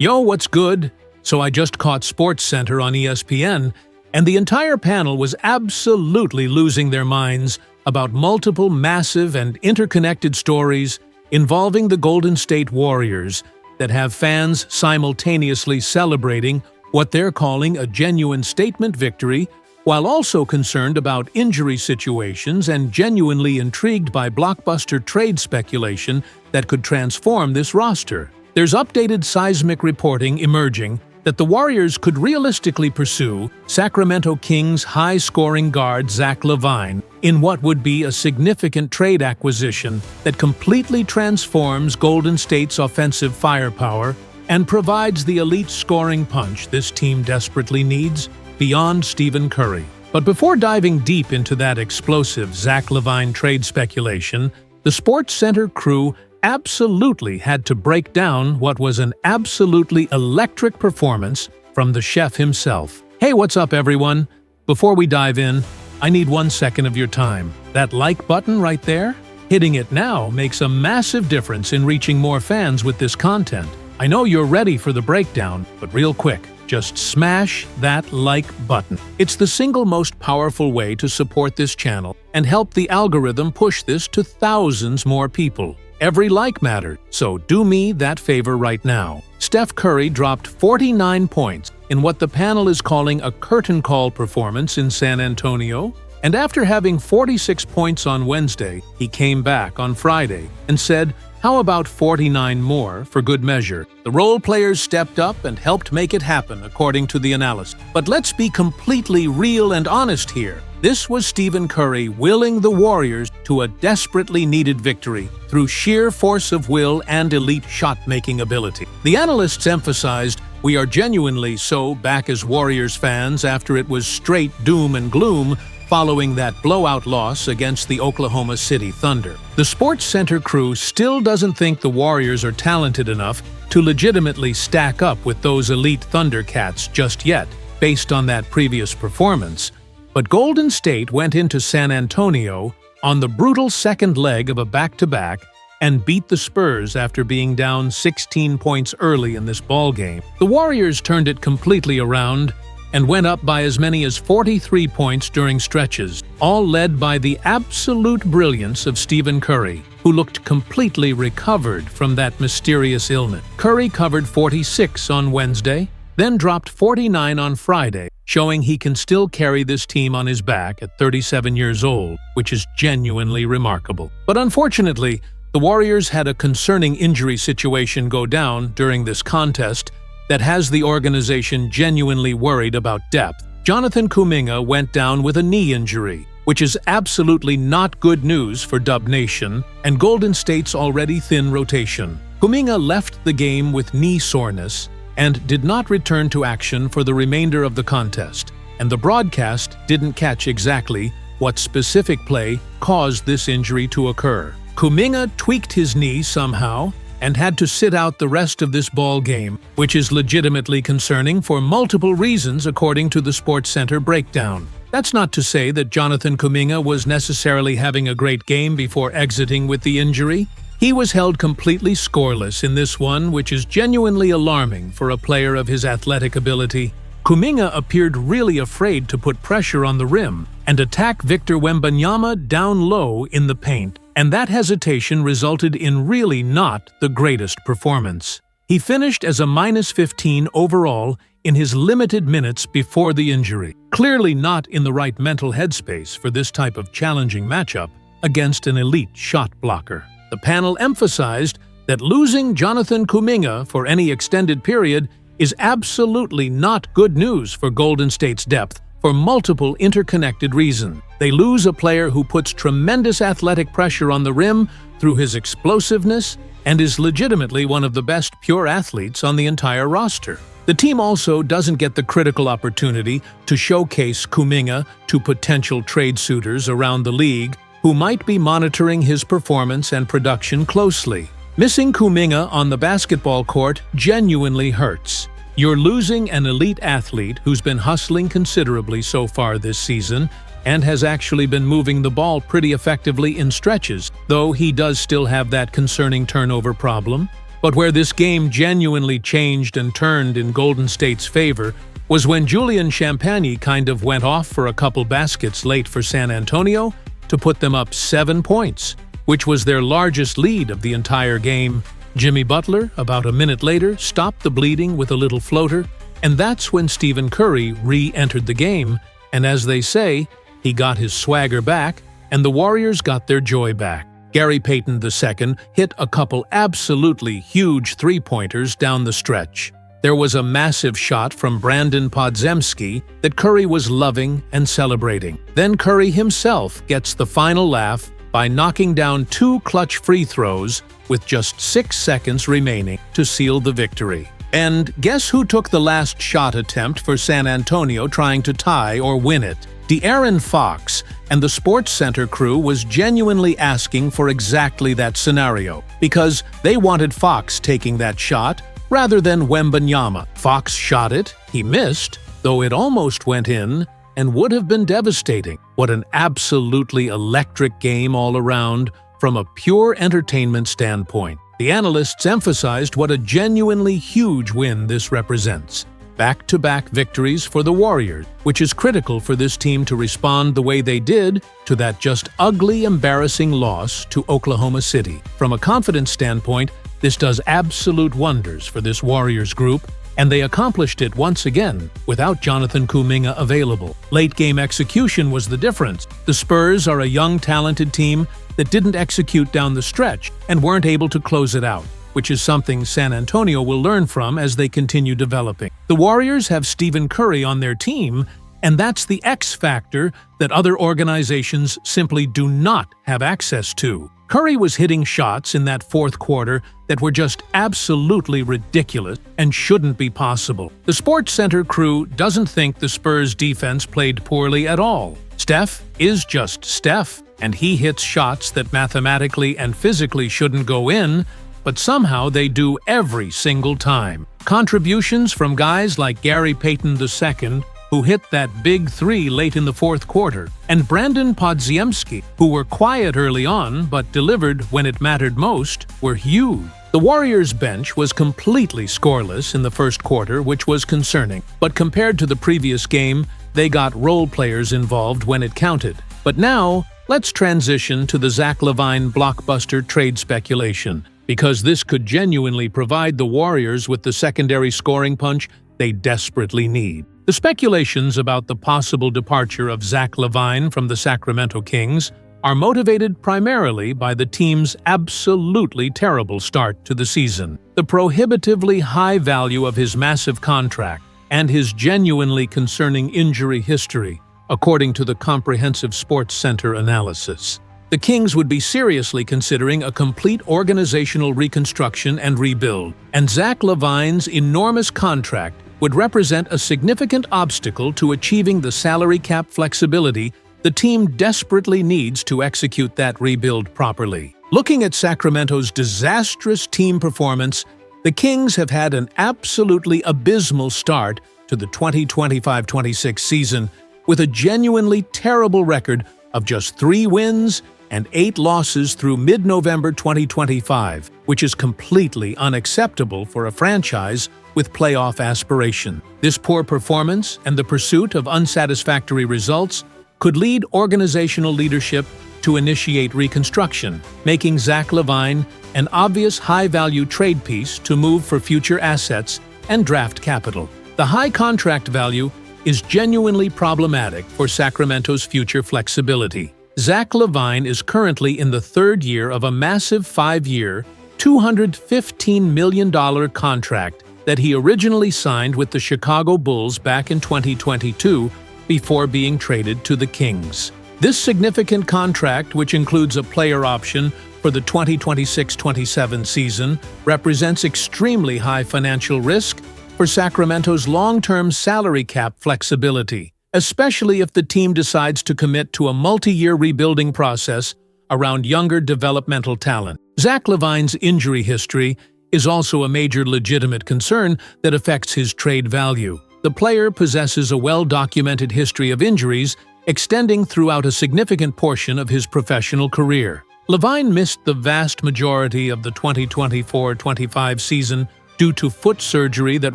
Yo, what's good? So I just caught SportsCenter on ESPN, and the entire panel was absolutely losing their minds about multiple massive and interconnected stories involving the Golden State Warriors that have fans simultaneously celebrating what they're calling a genuine statement victory, while also concerned about injury situations and genuinely intrigued by blockbuster trade speculation that could transform this roster. There's updated seismic reporting emerging that the Warriors could realistically pursue Sacramento Kings high-scoring guard Zach LaVine in what would be a significant trade acquisition that completely transforms Golden State's offensive firepower and provides the elite scoring punch this team desperately needs beyond Stephen Curry. But before diving deep into that explosive Zach LaVine trade speculation, the SportsCenter crew absolutely had to break down what was an absolutely electric performance from the chef himself. Hey, what's up, everyone? Before we dive in, I need 1 second of your time. That like button right there? Hitting it now makes a massive difference in reaching more fans with this content. I know you're ready for the breakdown, but real quick, just smash that like button. It's the single most powerful way to support this channel and help the algorithm push this to thousands more people. Every like mattered, so do me that favor right now. Steph Curry dropped 49 points in what the panel is calling a curtain call performance in San Antonio, and after having 46 points on Wednesday, he came back on Friday and said, "How about 49 more for good measure?" The role players stepped up and helped make it happen, according to the analyst. But let's be completely real and honest here. This was Stephen Curry willing the Warriors to a desperately needed victory through sheer force of will and elite shot-making ability. The analysts emphasized, "We are genuinely so back as Warriors fans after it was straight doom and gloom following that blowout loss against the Oklahoma City Thunder." The SportsCenter crew still doesn't think the Warriors are talented enough to legitimately stack up with those elite Thundercats just yet, based on that previous performance. But Golden State went into San Antonio on the brutal second leg of a back-to-back and beat the Spurs after being down 16 points early in this ballgame. The Warriors turned it completely around and went up by as many as 43 points during stretches, all led by the absolute brilliance of Stephen Curry, who looked completely recovered from that mysterious illness. Curry covered 46 on Wednesday, then dropped 49 on Friday, showing he can still carry this team on his back at 37 years old, which is genuinely remarkable. But unfortunately, the Warriors had a concerning injury situation go down during this contest that has the organization genuinely worried about depth. Jonathan Kuminga went down with a knee injury, which is absolutely not good news for Dub Nation and Golden State's already thin rotation. Kuminga left the game with knee soreness and did not return to action for the remainder of the contest, and the broadcast didn't catch exactly what specific play caused this injury to occur. Kuminga tweaked his knee somehow and had to sit out the rest of this ball game, which is legitimately concerning for multiple reasons according to the SportsCenter breakdown. That's not to say that Jonathan Kuminga was necessarily having a great game before exiting with the injury. He was held completely scoreless in this one, which is genuinely alarming for a player of his athletic ability. Kuminga appeared really afraid to put pressure on the rim and attack Victor Wembanyama down low in the paint, and that hesitation resulted in really not the greatest performance. He finished as a -15 overall in his limited minutes before the injury, clearly not in the right mental headspace for this type of challenging matchup against an elite shot blocker. The panel emphasized that losing Jonathan Kuminga for any extended period is absolutely not good news for Golden State's depth for multiple interconnected reasons. They lose a player who puts tremendous athletic pressure on the rim through his explosiveness and is legitimately one of the best pure athletes on the entire roster. The team also doesn't get the critical opportunity to showcase Kuminga to potential trade suitors around the league who might be monitoring his performance and production closely. Missing Kuminga on the basketball court genuinely hurts. You're losing an elite athlete who's been hustling considerably so far this season and has actually been moving the ball pretty effectively in stretches, though he does still have that concerning turnover problem. But where this game genuinely changed and turned in Golden State's favor was when Julian Champagnie kind of went off for a couple baskets late for San Antonio to put them up 7 points, which was their largest lead of the entire game. Jimmy Butler, about a minute later, stopped the bleeding with a little floater, and that's when Stephen Curry re-entered the game, and as they say, he got his swagger back, and the Warriors got their joy back. Gary Payton II hit a couple absolutely huge three-pointers down the stretch. There was a massive shot from Brandon Podziemski that Curry was loving and celebrating. Then Curry himself gets the final laugh by knocking down 2 clutch free throws with just 6 seconds remaining to seal the victory. And guess who took the last shot attempt for San Antonio trying to tie or win it? De'Aaron Fox, and the SportsCenter crew was genuinely asking for exactly that scenario, because they wanted Fox taking that shot rather than Wembanyama. Fox shot it, he missed, though it almost went in and would have been devastating. What an absolutely electric game all around from a pure entertainment standpoint. The analysts emphasized what a genuinely huge win this represents. Back-to-back victories for the Warriors, which is critical for this team to respond the way they did to that just ugly, embarrassing loss to Oklahoma City. From a confidence standpoint, this does absolute wonders for this Warriors group, and they accomplished it once again without Jonathan Kuminga available. Late-game execution was the difference. The Spurs are a young, talented team that didn't execute down the stretch and weren't able to close it out, which is something San Antonio will learn from as they continue developing. The Warriors have Stephen Curry on their team, and that's the X factor that other organizations simply do not have access to. Curry was hitting shots in that fourth quarter that were just absolutely ridiculous and shouldn't be possible. The SportsCenter crew doesn't think the Spurs defense played poorly at all. Steph is just Steph, and he hits shots that mathematically and physically shouldn't go in, but somehow they do every single time. Contributions from guys like Gary Payton II, who hit that big three late in the fourth quarter, and Brandon Podziemski, who were quiet early on but delivered when it mattered most, were huge. The Warriors' bench was completely scoreless in the first quarter, which was concerning, but compared to the previous game, they got role players involved when it counted. But now, let's transition to the Zach LaVine blockbuster trade speculation, because this could genuinely provide the Warriors with the secondary scoring punch they desperately need. The speculations about the possible departure of Zach LaVine from the Sacramento Kings are motivated primarily by the team's absolutely terrible start to the season, the prohibitively high value of his massive contract, and his genuinely concerning injury history, according to the comprehensive SportsCenter analysis. The Kings would be seriously considering a complete organizational reconstruction and rebuild, and Zach LaVine's enormous contract would represent a significant obstacle to achieving the salary cap flexibility the team desperately needs to execute that rebuild properly. Looking at Sacramento's disastrous team performance, the Kings have had an absolutely abysmal start to the 2025-26 season, with a genuinely terrible record of just 3 wins and 8 losses through mid-November 2025, which is completely unacceptable for a franchise with playoff aspiration. This poor performance and the pursuit of unsatisfactory results could lead organizational leadership to initiate reconstruction, making Zach LaVine an obvious high-value trade piece to move for future assets and draft capital. The high contract value is genuinely problematic for Sacramento's future flexibility. Zach LaVine is currently in the 3rd year of a massive 5-year, $215 million contract that he originally signed with the Chicago Bulls back in 2022 before being traded to the Kings. This significant contract, which includes a player option for the 2026-27 season, represents extremely high financial risk for Sacramento's long-term salary cap flexibility, especially if the team decides to commit to a multi-year rebuilding process around younger developmental talent. Zach LaVine's injury history is also a major legitimate concern that affects his trade value. The player possesses a well-documented history of injuries extending throughout a significant portion of his professional career. LaVine missed the vast majority of the 2024-25 season due to foot surgery that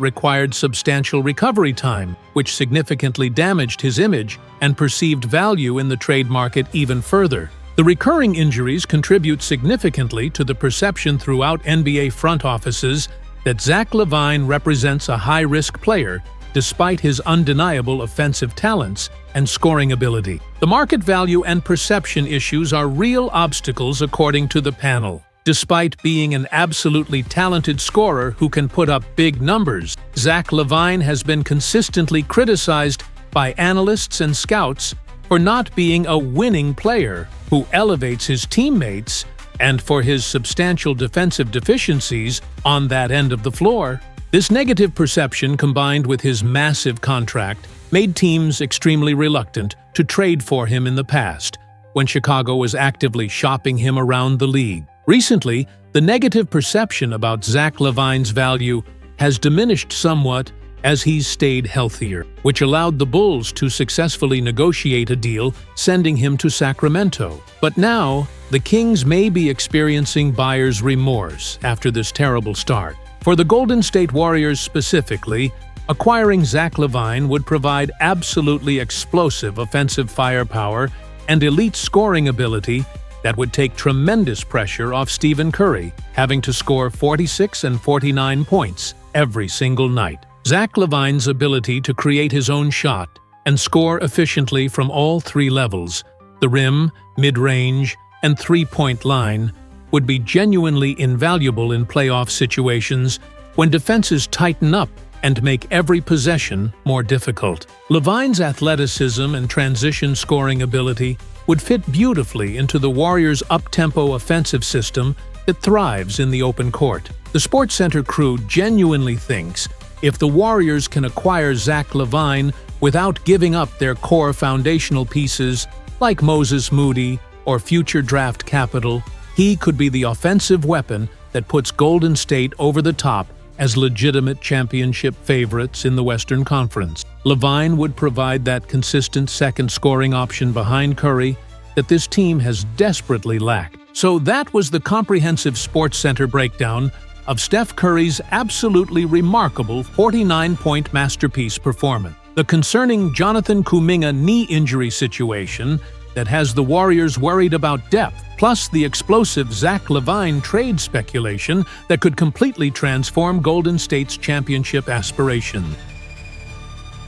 required substantial recovery time, which significantly damaged his image and perceived value in the trade market even further. The recurring injuries contribute significantly to the perception throughout NBA front offices that Zach LaVine represents a high-risk player despite his undeniable offensive talents and scoring ability. The market value and perception issues are real obstacles according to the panel. Despite being an absolutely talented scorer who can put up big numbers, Zach LaVine has been consistently criticized by analysts and scouts for not being a winning player who elevates his teammates and for his substantial defensive deficiencies on that end of the floor. This negative perception, combined with his massive contract, made teams extremely reluctant to trade for him in the past, when Chicago was actively shopping him around the league. Recently, the negative perception about Zach LaVine's value has diminished somewhat as he's stayed healthier, which allowed the Bulls to successfully negotiate a deal sending him to Sacramento. But now, the Kings may be experiencing buyer's remorse after this terrible start. For the Golden State Warriors specifically, acquiring Zach LaVine would provide absolutely explosive offensive firepower and elite scoring ability that would take tremendous pressure off Stephen Curry, having to score 46 and 49 points every single night. Zach LaVine's ability to create his own shot and score efficiently from all three levels, the rim, mid-range, and three-point line, would be genuinely invaluable in playoff situations when defenses tighten up and make every possession more difficult. LaVine's athleticism and transition scoring ability would fit beautifully into the Warriors' up-tempo offensive system that thrives in the open court. The SportsCenter crew genuinely thinks if the Warriors can acquire Zach LaVine without giving up their core foundational pieces like Moses Moody or future draft capital, he could be the offensive weapon that puts Golden State over the top as legitimate championship favorites in the Western Conference. LaVine would provide that consistent second scoring option behind Curry that this team has desperately lacked. So that was the comprehensive SportsCenter breakdown of Steph Curry's absolutely remarkable 49-point masterpiece performance. The concerning Jonathan Kuminga knee injury situation that has the Warriors worried about depth, plus the explosive Zach LaVine trade speculation that could completely transform Golden State's championship aspiration.